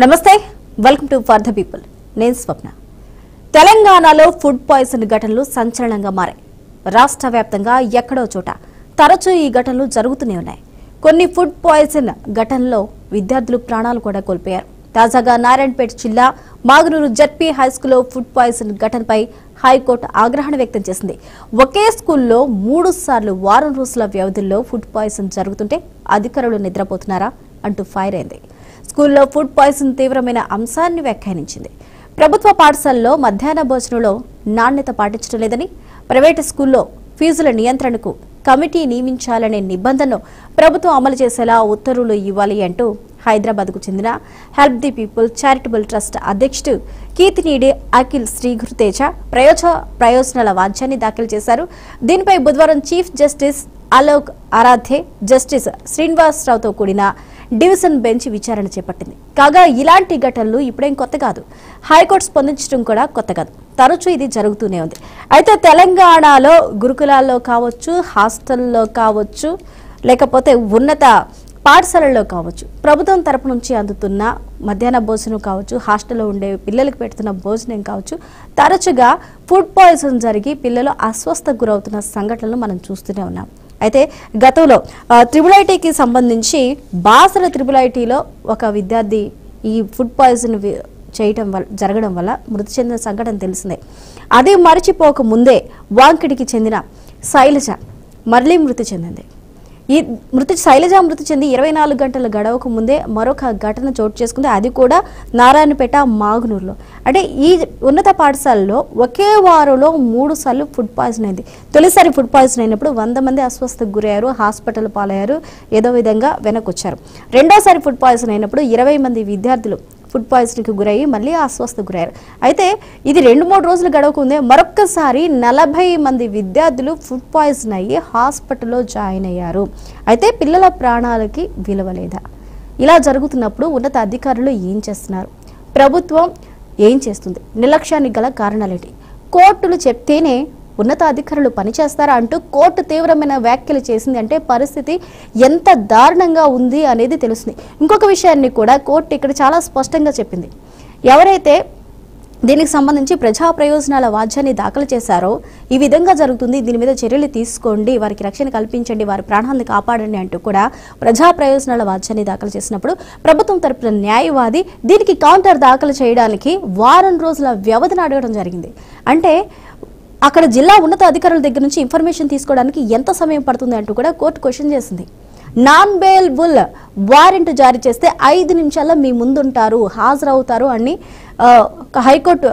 నమస్తే, welcome to for the people. నేను స్వప్న. తెలంగాణలో ఫుడ్ పాయిజన్ ఘటనలు సంచలనంగా మారాయి. రాష్ట్ర వ్యాప్తంగా ఎక్కడో చోట తరచూ ఈ ఘటనలు జరుగుతూనే ఉన్నాయి. కొన్ని ఫుడ్ పాయిజన్ ఘటనలో విద్యార్థులు ప్రాణాలు కూడా కోల్పోయారు. తాజాగా నారాయణపేట జిల్లా మాగునూరు జడ్పీ హైస్కూల్లో ఫుడ్ పాయిజన్ ఘటనపై హైకోర్టు ఆగ్రహణ వ్యక్తం చేసింది. ఒకే స్కూల్లో 3 సార్లు వారం రోజుల వ్యవధిలో ఫుడ్ పాయిజన్ జరుగుతుంటే అధికారులు నిద్రపోతున్నారా అంటూ ఫైర్ అయింది. స్కూల్లో ఫుడ్ పాయిజన్ తీవ్రమైన అంశాన్ని వ్యాఖ్యానించింది. ప్రభుత్వ పాఠశాలలో మధ్యాహ్న భోజనంలో నాణ్యత పాటించడం లేదని, ప్రైవేటు స్కూల్లో ఫీజుల నియంత్రణకు కమిటీ నియమించాలనే నిబంధనను ప్రభుత్వం అమలు చేసేలా ఉత్తర్వులు ఇవ్వాలి అంటూ హైదరాబాద్కు చెందిన help the people charitable trust అధ్యక్షుడు కీర్తినీడి అఖిల్ శ్రీగురుతేజ ప్రయోజనాల వాద్యాన్ని దాఖలు చేశారు. దీనిపై బుధవారం చీఫ్ జస్టిస్ అలోక్ ఆరాధ్యే, జస్టిస్ శ్రీనివాసరావుతో కూడిన డివిజన్ బెంచ్ విచారణ చేపట్టింది. కాగా ఇలాంటి ఘటనలు ఇప్పుడేం కొత్త కాదు. హైకోర్టు స్పందించడం కూడా కొత్త కాదు. తరచూ ఇది జరుగుతూనే ఉంది. అయితే తెలంగాణలో గురుకులాల్లో కావచ్చు, హాస్టల్లో కావచ్చు, లేకపోతే ఉన్నత పాఠశాలల్లో కావచ్చు, ప్రభుత్వం తరపు నుంచి అందుతున్న మధ్యాహ్న భోజనం కావచ్చు, హాస్టల్లో ఉండే పిల్లలకు పెడుతున్న భోజనం కావచ్చు, తరచుగా ఫుడ్ పాయిజన్ జరిగి పిల్లలు అస్వస్థకు గురవుతున్న సంఘటనలు మనం చూస్తూనే ఉన్నాం. అయితే గతంలో ట్రిపుల్ సంబంధించి బాసర ట్రిపుల్ ఒక విద్యార్థి ఈ ఫుడ్ పాయిజన్ జరగడం వల్ల మృతి చెందిన సంఘటన తెలిసిందే. అది మరిచిపోక ముందే వాంకిడికి చెందిన శైలజ మళ్ళీ మృతి చెందింది. శైలజ మృతి చెంది 24 గంటల గడవకు ముందే మరొక ఘటన చోటు చేసుకుంది. అది కూడా నారాయణపేట మాగునూరులో. అంటే ఈ ఉన్నత పాఠశాలలో ఒకే వారంలో 3 సార్లు ఫుడ్ పాయిజన్ అయింది. తొలిసారి ఫుడ్ పాయిజన్ అయినప్పుడు 100 మంది అస్వస్థకు గురయ్యారు, హాస్పిటల్ పాలయ్యారు, ఏదో విధంగా వెనకొచ్చారు. రెండోసారి ఫుడ్ పాయిజన్ అయినప్పుడు 20 మంది విద్యార్థులు ఫుడ్ పాయిజన్కి గురయ్యి మళ్ళీ అస్వస్థకు గురయ్యారు. అయితే ఇది 2-3 రోజులు గడవకుందే మరొక్కసారి 40 మంది విద్యార్థులు ఫుడ్ పాయిజన్ అయ్యి హాస్పిటల్లో జాయిన్ అయ్యారు. అయితే పిల్లల ప్రాణాలకి విలువ లేదా? ఇలా జరుగుతున్నప్పుడు ఉన్నత అధికారులు ఏం చేస్తున్నారు? ప్రభుత్వం ఏం చేస్తుంది? నిర్లక్ష్యానికి గల కారణాలేంటి? కోర్టులు చెప్తేనే ఉన్నత అధికారులు పనిచేస్తారా అంటూ కోర్టు తీవ్రమైన వ్యాఖ్యలు చేసింది. అంటే పరిస్థితి ఎంత దారుణంగా ఉంది అనేది తెలుస్తుంది. ఇంకొక విషయాన్ని కూడా కోర్టు ఇక్కడ చాలా స్పష్టంగా చెప్పింది. ఎవరైతే దీనికి సంబంధించి ప్రజా ప్రయోజనాల వాద్యాన్ని దాఖలు చేశారో, ఈ విధంగా జరుగుతుంది, దీని మీద చర్యలు తీసుకోండి, వారికి రక్షణ కల్పించండి, వారి ప్రాణాలను కాపాడండి అంటూ కూడా ప్రజా ప్రయోజనాల వాద్యాన్ని దాఖలు చేసినప్పుడు ప్రభుత్వం తరపున న్యాయవాది దీనికి కౌంటర్ దాఖలు చేయడానికి వారం రోజుల వ్యవధిని అడగడం జరిగింది. అంటే అక్కడ జిల్లా ఉన్నత అధికారుల దగ్గర నుంచి ఇన్ఫర్మేషన్ తీసుకోవడానికి ఎంత సమయం పడుతుంది అంటూ కూడా కోర్టు క్వశ్చన్ చేసింది. నాన్ బెయిలబుల్ వారెంట్ జారీ చేస్తే 5 నిమిషాల్లో మీ ముందుంటారు, హాజరవుతారు అని హైకోర్టు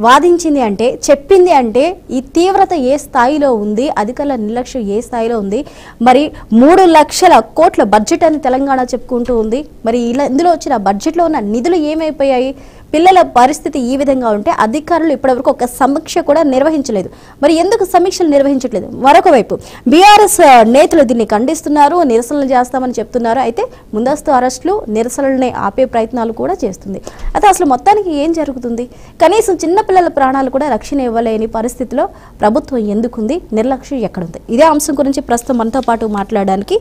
వాదించింది. అంటే చెప్పింది అంటే ఈ తీవ్రత ఏ స్థాయిలో ఉంది, అధికారుల నిర్లక్ష్యం ఏ స్థాయిలో ఉంది. మరి 3 లక్షల కోట్ల బడ్జెట్ అని తెలంగాణ చెప్పుకుంటూ ఉంది. మరి ఇందులో వచ్చిన బడ్జెట్లో ఉన్న నిధులు ఏమైపోయాయి? పిల్లల పరిస్థితి ఈ విధంగా ఉంటే అధికారులు ఇప్పటివరకు ఒక సమీక్ష కూడా నిర్వహించలేదు. మరి ఎందుకు సమీక్షలు నిర్వహించట్లేదు? మరొక వైపు బీఆర్ఎస్ నేతలు దీన్ని ఖండిస్తున్నారు, నిరసనలు చేస్తామని చెప్తున్నారు. అయితే ముందస్తు అరెస్టులు, నిరసనలని ఆపే ప్రయత్నాలు కూడా చేస్తుంది. అయితే అసలు మొత్తానికి ఏం జరుగుతుంది? కనీసం చిన్నపిల్లల ప్రాణాలు కూడా రక్షణ ఇవ్వలేని పరిస్థితిలో ప్రభుత్వం ఎందుకుంది? నిర్లక్ష్యం ఎక్కడుంది? ఇదే అంశం గురించి ప్రస్తుతం మనతో పాటు మాట్లాడడానికి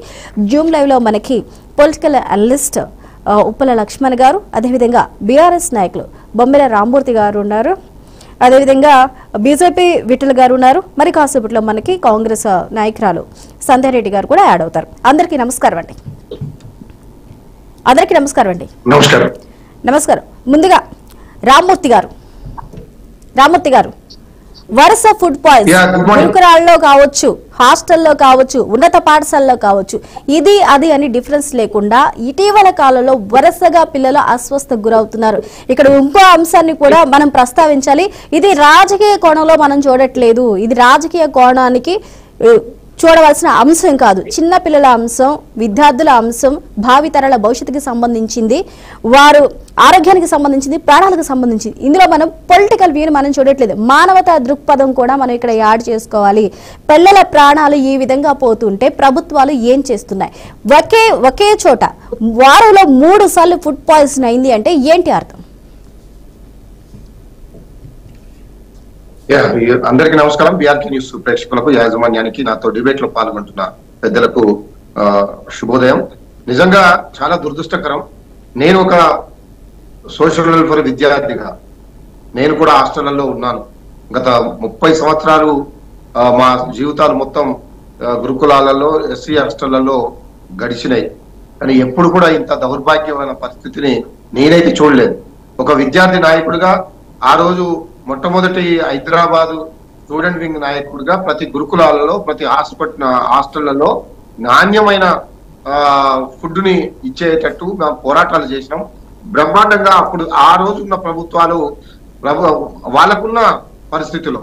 జూమ్ లైవ్ లో మనకి పొలిటికల్ అనలిస్ట్ ఉప్పల లక్ష్మణ్ గారు, అదేవిధంగా బీఆర్ఎస్ నాయకులు బొమ్మెల రామ్మూర్తి గారు ఉన్నారు, అదేవిధంగా బీజేపీ విఠల్ గారు ఉన్నారు. మరి కాసేపట్లో మనకి కాంగ్రెస్ నాయకురాలు సంధ్యారెడ్డి గారు కూడా యాడ్ అవుతారు. అందరికీ నమస్కారం అండి. నమస్కారం. ముందుగా రామ్మూర్తి గారు వరుస ఫుడ్ పాయిజన్ గురుకులాల్లో కావచ్చు, హాస్టల్లో కావచ్చు, ఉన్నత పాఠశాలలో కావచ్చు, ఇది అది అని డిఫరెన్స్ లేకుండా ఇటీవల కాలంలో వరుసగా పిల్లలు అస్వస్థకు గురవుతున్నారు. ఇక్కడ ఇంకో అంశాన్ని కూడా మనం ప్రస్తావించాలి. ఇది రాజకీయ కోణంలో మనం చూడట్లేదు. ఇది రాజకీయ కోణానికి చూడవలసిన అంశం కాదు. చిన్న పిల్లల అంశం, విద్యార్థుల అంశం, భావితరాల భవిష్యత్తుకి సంబంధించింది, వారు ఆరోగ్యానికి సంబంధించింది, ప్రాణాలకు సంబంధించింది. ఇందులో మనం పొలిటికల్ వ్యూని మనం చూడట్లేదు. మానవతా దృక్పథం కూడా మనం ఇక్కడ యాడ్ చేసుకోవాలి. పిల్లల ప్రాణాలు ఈ విధంగా పోతుంటే ప్రభుత్వాలు ఏం చేస్తున్నాయి? ఒకే చోట వారంలో 3 సార్లు ఫుడ్ పాయిజన్ అయింది అంటే ఏంటి అర్థం? అందరికీ నమస్కారం. బీఆర్కే న్యూస్ ప్రేక్షకులకు, యాజమాన్యానికి, నాతో డిబేట్ లో పాల్గొంటున్న పెద్దలకు శుభోదయం. నిజంగా చాలా దురదృష్టకరం. నేను ఒక సోషల్ వెల్ఫేర్ విద్యార్థిగా నేను కూడా హాస్టళ్లలో ఉన్నాను. గత 30 సంవత్సరాలు మా జీవితాలు మొత్తం గురుకులాలలో ఎస్సీ హాస్టళ్లలో గడిచినాయి. కానీ ఎప్పుడు కూడా ఇంత దౌర్భాగ్యమైన పరిస్థితిని నేనైతే చూడలేదు. ఒక విద్యార్థి నాయకుడిగా ఆ రోజు మొట్టమొదటి హైదరాబాదు స్టూడెంట్ వింగ్ నాయకుడిగా ప్రతి గురుకులాలలో ప్రతి హాస్టళ్లలో నాణ్యమైన ఫుడ్ ని ఇచ్చేటట్టు మేము పోరాటాలు చేసినాం. బ్రహ్మాండంగా అప్పుడు ఆ రోజున్న ప్రభుత్వాలు వాళ్ళకున్న పరిస్థితిలో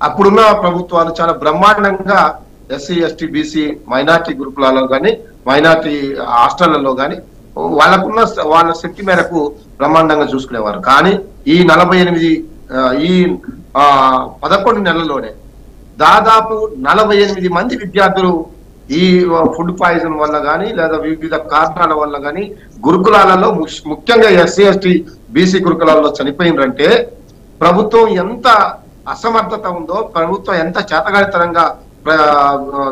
అప్పుడున్న ప్రభుత్వాలు చాలా బ్రహ్మాండంగా ఎస్సీ ఎస్టీ బీసీ మైనార్టీ గురుకులాల్లో కానీ మైనార్టీ హాస్టళ్లలో కానీ వాళ్ళ శక్తి మేరకు బ్రహ్మాండంగా చూసుకునేవారు. కానీ ఈ 11 నెలల్లోనే దాదాపు 48 మంది విద్యార్థులు ఈ ఫుడ్ పాయిజన్ వల్ల కానీ లేదా వివిధ కారణాల వల్ల కానీ గురుకులాలలో ముఖ్యంగా ఎస్సీ ఎస్టీ బీసీ గురుకులాల్లో చనిపోయిందంటే ప్రభుత్వం ఎంత అసమర్థత ఉందో, ప్రభుత్వం ఎంత చేతగాడితనంగా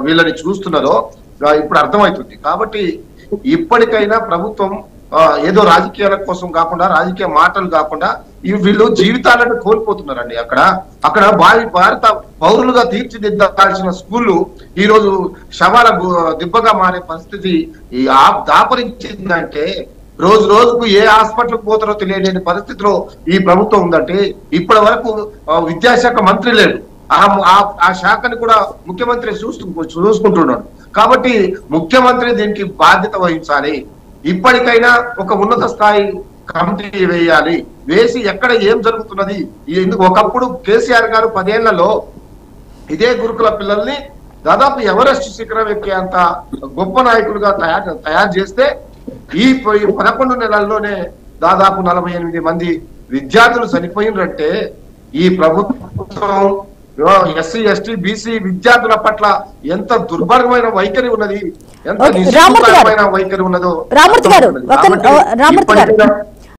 వీళ్ళని చూస్తున్నదో ఇప్పుడు అర్థమవుతుంది. కాబట్టి ఇప్పటికైనా ప్రభుత్వం ఏదో రాజకీయాల కోసం కాకుండా, రాజకీయ మాటలు కాకుండా వీళ్ళు జీవితాలను కోల్పోతున్నారండి. అక్కడ భారత పౌరులుగా తీర్చిదిద్దాల్సిన స్కూళ్ళు ఈ రోజు శవాల దిబ్బగా మారే పరిస్థితి దాపరించిందంటే రోజు రోజుకు ఏ హాస్పిటల్కి పోతారో తెలియలేని పరిస్థితిలో ఈ ప్రభుత్వం ఉందంటే ఇప్పటి వరకు విద్యాశాఖ మంత్రి లేడు. ఆ శాఖని కూడా ముఖ్యమంత్రి చూసుకుంటున్నాడు. కాబట్టి ముఖ్యమంత్రి దీనికి బాధ్యత వహించాలి. ఇప్పటికైనా ఒక ఉన్నత స్థాయి కమిటీ వేయాలి. వేసి ఎక్కడ ఏం జరుగుతున్నది, ఒకప్పుడు కేసీఆర్ గారు 10 ఏళ్లలో ఇదే గురుకుల పిల్లల్ని దాదాపు ఎవరెస్ట్ శిఖరం ఎక్కే అంత గొప్ప నాయకులుగా తయారు చేస్తే ఈ 11 నెలల్లోనే దాదాపు 48 మంది విద్యార్థులు చనిపోయినరంటే ఈ ప్రభుత్వం ఎస్సీ ఎస్టీ బీసీ విద్యార్థుల పట్ల ఎంత దుర్భరమైన వైఖరి ఉన్నది, ఎంత నిష్ఠూరమైన వైఖరి ఉన్నదో